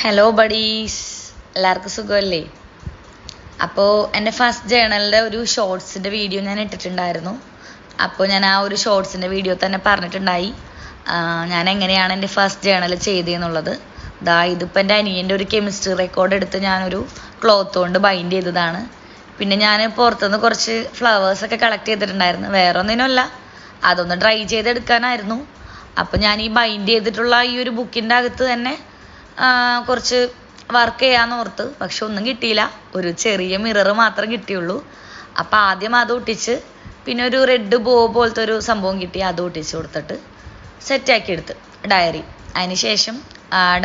Hello buddies, എല്ലാവർക്കും സുഖമല്ലേ? അപ്പോൾ എൻ്റെ ഫസ്റ്റ് ജേണലിൻ്റെ ഒരു ഷോർട്സിൻ്റെ വീഡിയോ ഞാൻ ഇട്ടിട്ടുണ്ടായിരുന്നു. അപ്പോൾ ഞാൻ ആ ഒരു ഷോർട്സിൻ്റെ വീഡിയോ തന്നെ പറഞ്ഞിട്ടുണ്ടായി ഞാൻ എങ്ങനെയാണ് എൻ്റെ ഫസ്റ്റ് ജേണൽ ചെയ്തതെന്നുള്ളത്. ഇതിപ്പോൾ എൻ്റെ അനിയൻ്റെ ഒരു കെമിസ്ട്രി റെക്കോർഡ് എടുത്ത് ഞാനൊരു ക്ലോത്ത് കൊണ്ട് ബൈൻഡ് ചെയ്തതാണ്. പിന്നെ ഞാൻ പുറത്തുനിന്ന് കുറച്ച് ഫ്ലവേഴ്സൊക്കെ കളക്ട് ചെയ്തിട്ടുണ്ടായിരുന്നു. വേറെ ഒന്നിനുമല്ല, അതൊന്ന് ഡ്രൈ ചെയ്തെടുക്കാനായിരുന്നു. അപ്പോൾ ഞാൻ ഈ ബൈൻഡ് ചെയ്തിട്ടുള്ള ഈ ഒരു ബുക്കിൻ്റെ അകത്ത് തന്നെ കുറച്ച് വർക്ക് ചെയ്യാമെന്ന് ഓർത്ത്. പക്ഷെ ഒന്നും കിട്ടിയില്ല, ഒരു ചെറിയ മിറർ മാത്രം കിട്ടിയുള്ളൂ. അപ്പം ആദ്യം അത് ഒട്ടിച്ച്, പിന്നെ ഒരു റെഡ് ബോ പോലത്തെ ഒരു സംഭവം കിട്ടി, അത് ഒട്ടിച്ച് കൊടുത്തിട്ട് സെറ്റാക്കി എടുത്ത് ഡയറി. അതിന് ശേഷം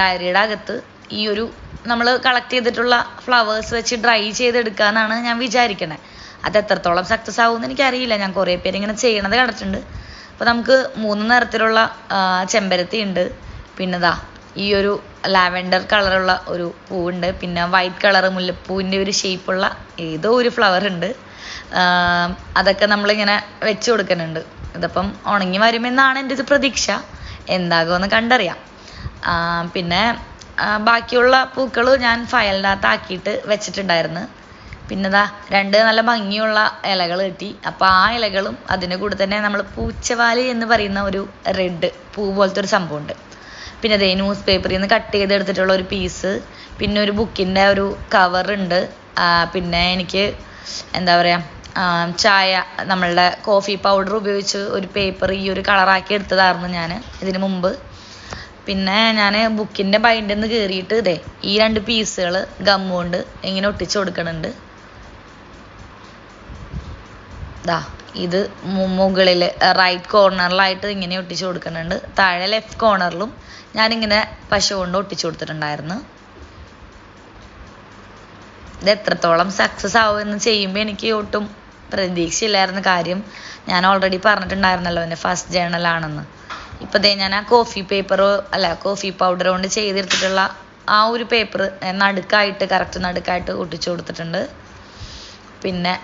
ഡയറിയുടെ അകത്ത് ഈ ഒരു നമ്മൾ കളക്ട് ചെയ്തിട്ടുള്ള ഫ്ലവേഴ്സ് വെച്ച് ഡ്രൈ ചെയ്തെടുക്കാമെന്നാണ് ഞാൻ വിചാരിക്കണേ. അത് എത്രത്തോളം സക്സസ് ആവുമെന്ന് എനിക്കറിയില്ല. ഞാൻ കുറേ പേര് ഇങ്ങനെ ചെയ്യണത് കണ്ടിട്ടുണ്ട്. അപ്പോൾ നമുക്ക് 3 നിറത്തിലുള്ള ചെമ്പരത്തി ഉണ്ട്, പിന്നെ ഈ ഒരു ലാവെൻഡർ കളറുള്ള ഒരു പൂവുണ്ട്, പിന്നെ വൈറ്റ് കളർ മുല്ലപ്പൂവിൻ്റെ ഒരു ഷേപ്പുള്ള ഏതോ ഒരു ഫ്ലവർ ഉണ്ട്. അതൊക്കെ നമ്മളിങ്ങനെ വെച്ച് കൊടുക്കുന്നുണ്ട്. ഇതിപ്പം ഉണങ്ങി വരുമെന്നാണ് എൻ്റെ ഒരു പ്രതീക്ഷ. എന്താകുമെന്ന് കണ്ടറിയാം. പിന്നെ ബാക്കിയുള്ള പൂക്കൾ ഞാൻ ഫയലിൻ്റെ അകത്ത് ആക്കിയിട്ട് വെച്ചിട്ടുണ്ടായിരുന്നു. പിന്നെ 2 നല്ല ഭംഗിയുള്ള ഇലകൾ കിട്ടി. അപ്പോൾ ആ ഇലകളും അതിൻ്റെ കൂടെ തന്നെ നമ്മൾ പൂച്ചവാലി എന്ന് പറയുന്ന ഒരു റെഡ് പൂ പോലത്തെ ഒരു സംഭവമുണ്ട്. പിന്നെ ന്യൂസ് പേപ്പറിൽ നിന്ന് കട്ട് ചെയ്തെടുത്തിട്ടുള്ള ഒരു പീസ്, പിന്നെ ഒരു ബുക്കിൻ്റെ ഒരു കവറുണ്ട്. പിന്നെ എനിക്ക് എന്താ പറയുക, ചായ നമ്മളുടെ കോഫി പൗഡർ ഉപയോഗിച്ച് ഒരു പേപ്പർ ഈ ഒരു കളറാക്കി എടുത്തതായിരുന്നു ഞാൻ ഇതിന് മുമ്പ്. പിന്നെ ഞാൻ ബുക്കിൻ്റെ ബൈൻഡിൽ നിന്ന് കയറിയിട്ട് ഈ 2 പീസുകൾ ഗം കൊണ്ട് ഇങ്ങനെ ഒട്ടിച്ച് കൊടുക്കണുണ്ട്. ഇത് മുകളിൽ റൈറ്റ് കോർണറിലായിട്ട് ഇങ്ങനെ ഒട്ടിച്ച് കൊടുക്കുന്നുണ്ട്. താഴെ ലെഫ്റ്റ് കോർണറിലും ഞാനിങ്ങനെ പശ കൊണ്ട് ഒട്ടിച്ചു കൊടുത്തിട്ടുണ്ടായിരുന്നു. ഇത് എത്രത്തോളം സക്സസ് ആവുമെന്ന് ചെയ്യുമ്പോൾ എനിക്ക് ഒട്ടും പ്രതീക്ഷയില്ലായിരുന്നു. കാര്യം ഞാൻ ഓൾറെഡി പറഞ്ഞിട്ടുണ്ടായിരുന്നല്ലോ എൻ്റെ ഫസ്റ്റ് ജേണലാണെന്ന്. ഇപ്പോൾ ഞാൻ ആ കോഫി പൗഡർ കൊണ്ട് ചെയ്തെടുത്തിട്ടുള്ള ആ ഒരു പേപ്പർ കറക്റ്റ് നടുക്കായിട്ട് ഒട്ടിച്ചു കൊടുത്തിട്ടുണ്ട്. പിന്നെ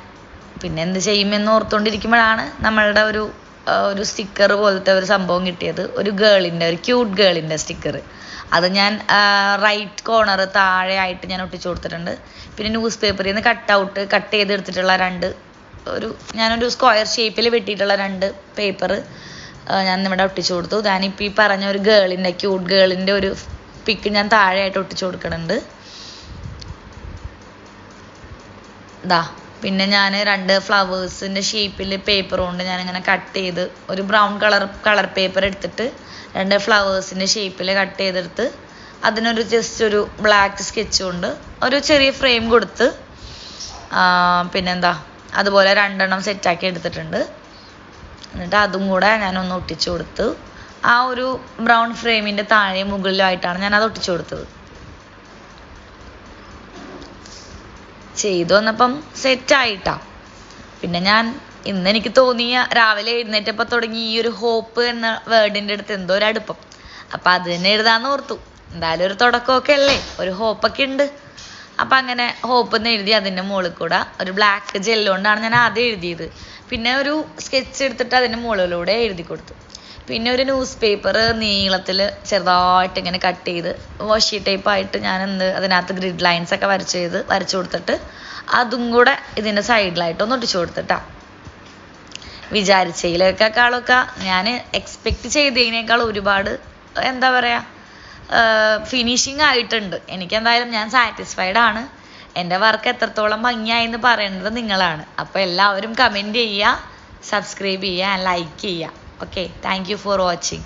എന്ത് ചെയ്യുമെന്ന് ഓർത്തുകൊണ്ടിരിക്കുമ്പോഴാണ് നമ്മളുടെ ഒരു സ്റ്റിക്കർ പോലത്തെ ഒരു സംഭവം കിട്ടിയത്. ഒരു ക്യൂട്ട് ഗേളിൻ്റെ സ്റ്റിക്കർ. അത് ഞാൻ റൈറ്റ് കോർണർ താഴെയായിട്ട് ഞാൻ ഒട്ടിച്ചു കൊടുത്തിട്ടുണ്ട്. പിന്നെ ന്യൂസ് പേപ്പറിൽ നിന്ന് കട്ട് ചെയ്തെടുത്തിട്ടുള്ള ഞാനൊരു സ്ക്വയർ ഷേപ്പിൽ വെട്ടിയിട്ടുള്ള 2 പേപ്പർ ഞാൻ ഇവിടെ ഒട്ടിച്ചു കൊടുത്തു. ഞാനിപ്പോൾ ഈ പറഞ്ഞ ഒരു ക്യൂട്ട് ഗേളിൻ്റെ ഒരു പിക്ക് ഞാൻ താഴെയായിട്ട് ഒട്ടിച്ചു കൊടുക്കുന്നുണ്ട്. പിന്നെ ഞാൻ 2 ഫ്ലവേഴ്സിൻ്റെ ഷേപ്പിൽ പേപ്പർ കൊണ്ട് ഞാനിങ്ങനെ കട്ട് ചെയ്ത് ഒരു ബ്രൗൺ കളർ പേപ്പർ എടുത്തിട്ട് 2 ഫ്ലവേഴ്സിൻ്റെ ഷേപ്പിൽ കട്ട് ചെയ്തെടുത്ത് അതിനൊരു ജസ്റ്റ് ഒരു ബ്ലാക്ക് സ്കെച്ച് കൊണ്ട് ഒരു ചെറിയ ഫ്രെയിം കൊടുത്ത് അതുപോലെ 2 സെറ്റാക്കി എടുത്തിട്ടുണ്ട്. എന്നിട്ട് അതും കൂടെ ഞാനൊന്ന് ഒട്ടിച്ചു കൊടുത്തു. ആ ഒരു ബ്രൗൺ ഫ്രെയിമിൻ്റെ താഴെ മുകളിലായിട്ടാണ് ഞാനത് ഒട്ടിച്ചു കൊടുത്തത്. ചെയ്തു വന്നപ്പം സെറ്റായിട്ടാ. പിന്നെ ഇന്ന് എനിക്ക് തോന്നിയ രാവിലെ എഴുന്നേറ്റപ്പോൾ തുടങ്ങി ഈ ഒരു ഹോപ്പ് എന്ന വേർഡിൻ്റെ അടുത്ത് എന്തോ ഒരു അടുപ്പം. അപ്പം അത് തന്നെ എഴുതാമെന്ന് ഓർത്തു. എന്തായാലും ഒരു തുടക്കമൊക്കെ അല്ലേ, ഒരു ഹോപ്പൊക്കെ ഉണ്ട്. അപ്പം അങ്ങനെ ഹോപ്പ് എന്ന് എഴുതി അതിൻ്റെ മുകളിൽ കൂടെ ഒരു ബ്ലാക്ക് ജെല്ലുകൊണ്ടാണ് ഞാൻ ആദ്യം എഴുതിയത്. പിന്നെ ഒരു സ്കെച്ച് എടുത്തിട്ട് അതിൻ്റെ മുകളിലൂടെ എഴുതി കൊടുത്തു. പിന്നെ ഒരു ന്യൂസ് പേപ്പർ നീളത്തിൽ ചെറുതായിട്ട് ഇങ്ങനെ കട്ട് ചെയ്ത് വാഷി ടൈപ്പായിട്ട് അതിനകത്ത് ഗ്രിഡ് ലൈൻസ് ഒക്കെ വരച്ചു കൊടുത്തിട്ട് അതും കൂടെ ഇതിൻ്റെ സൈഡിലായിട്ടൊന്ന് ഒട്ടിച്ചു കൊടുത്തിട്ടാ. വിചാരിച്ചതിലേക്കാളൊക്കെ ഞാൻ എക്സ്പെക്റ്റ് ചെയ്തതിനേക്കാൾ ഒരുപാട് എന്താ പറയുക, ഫിനിഷിങ് ആയിട്ടുണ്ട്. എനിക്കെന്തായാലും ഞാൻ സാറ്റിസ്ഫൈഡ് ആണ്. എൻ്റെ വർക്ക് എത്രത്തോളം ഭംഗിയായെന്ന് പറയേണ്ടത് നിങ്ങളാണ്. അപ്പോൾ എല്ലാവരും കമൻറ്റ് ചെയ്യുക, സബ്സ്ക്രൈബ് ചെയ്യുക, ലൈക്ക് ചെയ്യുക. Okay, thank you for watching.